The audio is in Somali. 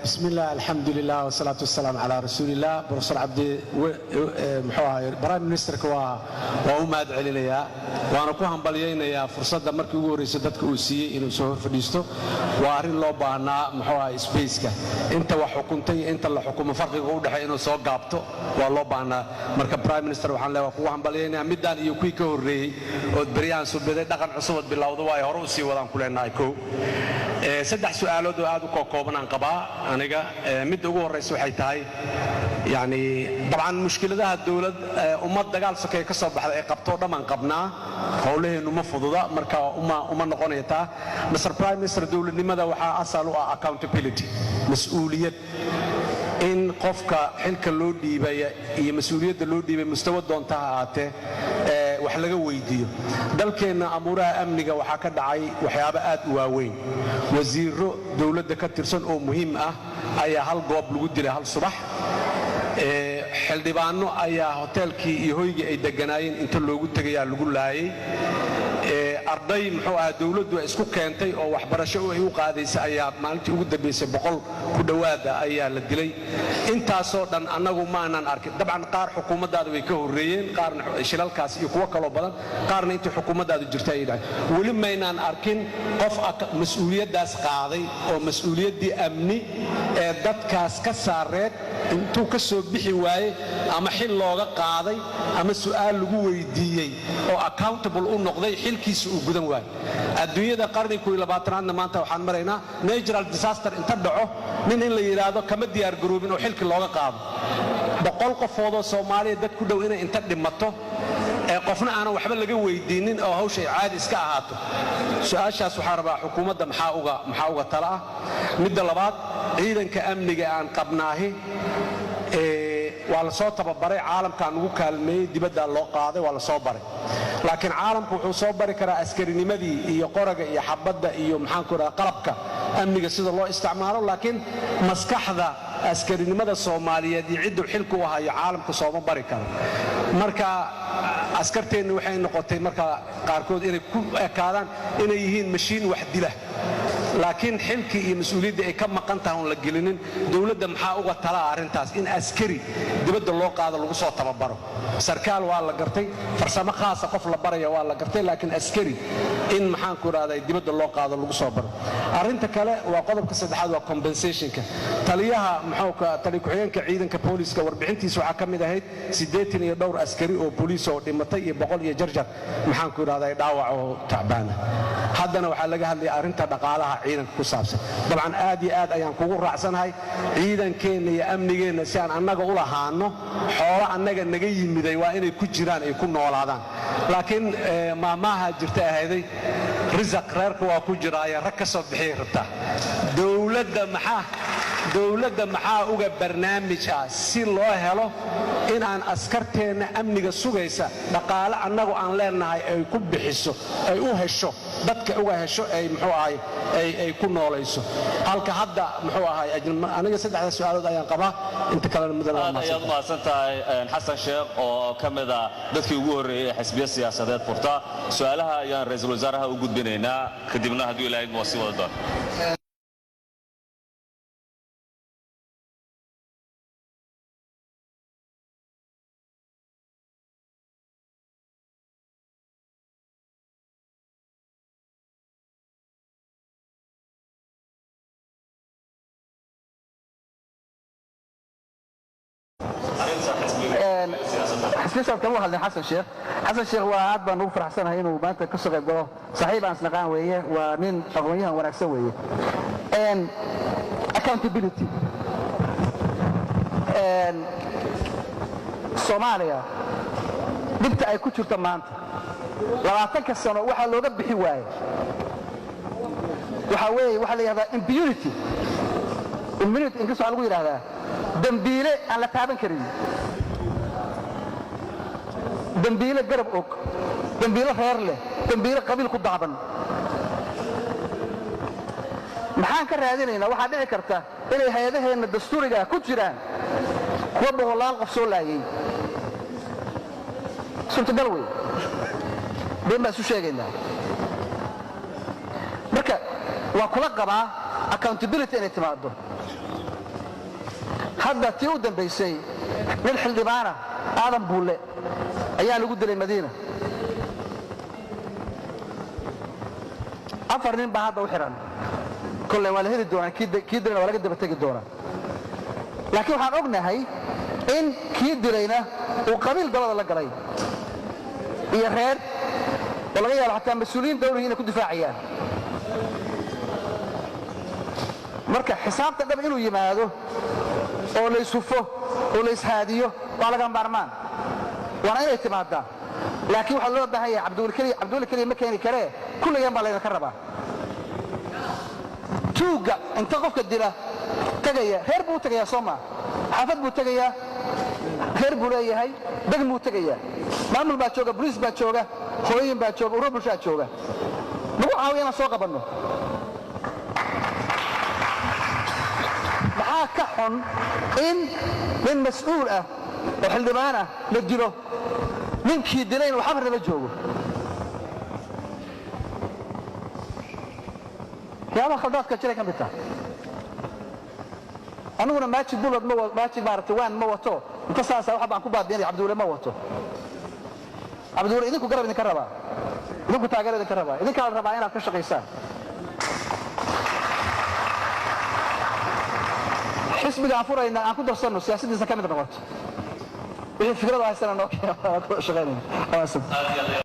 بسم الله الحمد لله والصلاة والسلام على رسول الله بروفيسور عبدي برايم مينستر وأمهات علينا وأنا كوهم بلينا فرصة مركي ورئيس دتك أوسية إنه سهر فديستو وأرين لو بهنا محوا سبيسك أنت وحكومتي أنت اللي حكومة فرق جود حين سوق جابتو والله بهنا مركب برايم مينستر وحنا له كوهم بلينا مدان يكوي كوري ودبريان سبدة دقن عصوبة بالله وضواي هروسي ودان كلنا نايكو saddex su'aalood oo aad u kooban aan qabaa aniga mid ugu horeysa waxay tahay yani dabcan mushkiladaha dawlad ummad dagaal sakay ka soo baxday ay qabto dhamaan qabnaa howlaheenu ma fududa marka uma noqonayta Mr Prime Minister dawladnimada waxa asal u ah accountability mas'uuliyad in qofka xilka loo dhiibay iyo mas'uuliyadda loo dhiibay mustawa doonta ahaatee wax laga weydiiyo dalkeena amuuraha amniga waxa ka dhacay waxyaabo aad u waaweyn wasiiro dawladda ka tirsan oo muhiim ah ayaa hal goob lagu dilay hal subax xildhibaano ayaa hoteelkii iyo hoygii ay deganaayeen inta loogu tagayaa lagu laayay arday muxuu ahaa dawladdu isku keentay oo waxbarasho ay u qaadaysay ayaa maalintii ugu dambeysay 100 ku dhawaada ayaa la dilay intaasoo dhan annagu ma aanan arkin dabcan qaar xukuumaddaada way ka horeeyeen qaarna shilalkaas iyo kuwa kale badan qaarna intii xukuumaddaadu jirtay ay dhahay wali ma aanan arkin qof mas'uuliyaddaas qaaday oo mas'uuliyaddii amni ee dadkaas ka saareed intuu ka soo bixi waayay ama xil looga qaaday ama su'aal lagu weydiiyay oo accountable u noqday xilkiisa uu gudan waayay adduunyada qarniga 20 maanta waxaan maraynaa natural disaster inta dhaco nin in la yiraahdo kama diyaar garoobin oo xilki looga qaado 100 qofood oo Soomaaliya dad ku dhow inay inta dhimato ee qofna aan waxba laga weydiinin oo hawshay caadi iska ahaato su'aashaas waxa rabaa xukuumadda maxaa uga tala ah midda labaad ciidanka amniga aan qabnaahi waa la soo tababaray caalamkan ugu kaalmeeyay dibadda loo qaaday waa la soo baray laakiin caalamku wuxuu soo bari karaa askarinimadii iyo qoraga iyo xabadda iyo maxaan ku raraa qalabka amniga sida loo isticmaalo laakiin maskaxda askarinimada Soomaaliyeed iyo ciddu xilku u hayo caalamku soo bari karo marka askarteenu waxay noqotay marka qaarkood inay ku ekaadaan inay yihiin mashiin wax dila laakiin xilkii iyo mas'uuliyadda ay ka maqan tahay oo la gelinin dawladda maxaa uga tala arintaas in askari dibadda loo qaado lagu soo tababaro sarkaal waa la gartay farsamo khaas ah qof la baraya waa la gartay laakiin askari in maxaan ku raaday dibadda loo qaado lagu soo baro arinta kale waa qodobka saddexaad waa compensationka taliyaha muxuu ka tali ku xigeenka ciidanka booliska warbixintiisa waxa ka mid ahayd 80 iyo dhowr askari oo booliis oo dhimatay iyo 100 iyo jarjar maxaan ku raaday dhaawac oo tacbaana haddana waxa laga hadlay arinta dhaqaalaha ciidanka ku saabsan dabcan aad iyo aad ayaan kugu raacsanahay ciidankeena iyo amnigeena si aan annaga u lahaano xoolo annaga naga yimiday waa inay ku jiraan ay ku noolaadaan laakiin maamaha jirta ahayday risaq reerka waa ku jiraaya rag ka soo bixiyay rabtaa dawladda maxaa uga barnaamij ah si loo helo in aan askarteena amniga sugaysa dhaqaale annagu aan leenahay ay ku bixiso ay u hesho dadka uga hesho ay muxuu ahay ay ku noolayso halka hadda muxuu ahay aniga saddexda su'aalood ayaan qabaa inta kale midna ayaad maasantahay xasan sheekh oo kamida dadkii ugu horeeyay xisbiya siyaasadeed furta su'aalaha ayaan ra'iisul wasaaraha u gudbinaynaa kadibna haddii ilaahay uu sii wada doono حسن كم واحد حسن شيخ وعاد بنو فرح سنة هنا وبنت كسر قبله صحيح أنس نقان وياه ومن أغنيها ونكسر وياه and accountability and Somalia بنت أي كتير تمانت لما تكسر واحد لو رب حواي وحوي هذا impunity impunity إنكسر على غير هذا دمبيله على تابن كريم دمبيله قرب اوك دمبيله خير له دمبيله قبيل ku daaban maxaan ka raadinayna waxa dhici karta inay hay'adaheena dastuuriga ku jiraan kuwa boqolaal qof soo laayay suurtagal way been baa soo sheegaynaa marka waa kula qabaa accountability inay timaado hadda tii u dambaysay nin xildhibaana aadan buulle ayaa lagu dilay madiina afar nin baa hadda u xiran kolle waa la heli doonaa kii dilayna waa laga daba tegi doonaa laakiin waxaan ognahay in kii dilayna uu qabiil dabada la galay iyo reer oo laga yaabo xataa mas-uuliyiin dawliga inay ku difaacayaan marka xisaabta dhab inuu yimaado oo la ishufo oo la ishaadiyo waa laga maarmaan waana inay timaadaa laakiin waxaa loo baahan yahay cabduuli keliya ma keeni karee kulligeen baa laydinka rabaa tuugga inta qofka dila tagaya reer buu u tagayaa soo maa xaafad buu tagayaa reer buu leeyahay degn buu tagayaa maamul baa jooga boliis baa jooga hooyooyin baa jooga urur bulshaa jooga nagu caawiya inaan soo qabanno maxaa ka xun in nin mas-uul ah oo xildhibaan ah la dilo ninkii dilayna uu xamarnama joogo yaabaha khaldaadka jiray ka mid taha aniguna maajid bulod maajid maaragtay waan ma wato inta saasa waxa baan ku baabiinay cabduule ma wato cabduule idinku garab idinka rabaa idinku taageero idinka rabaa idinkaa la rabaa inaad ka shaqaysaan xisbiga aan furayna aan ku darsanno siyaasaddiisa ka mid noqoto wixii fikrada haysana noo keena waan ku shaqaynayna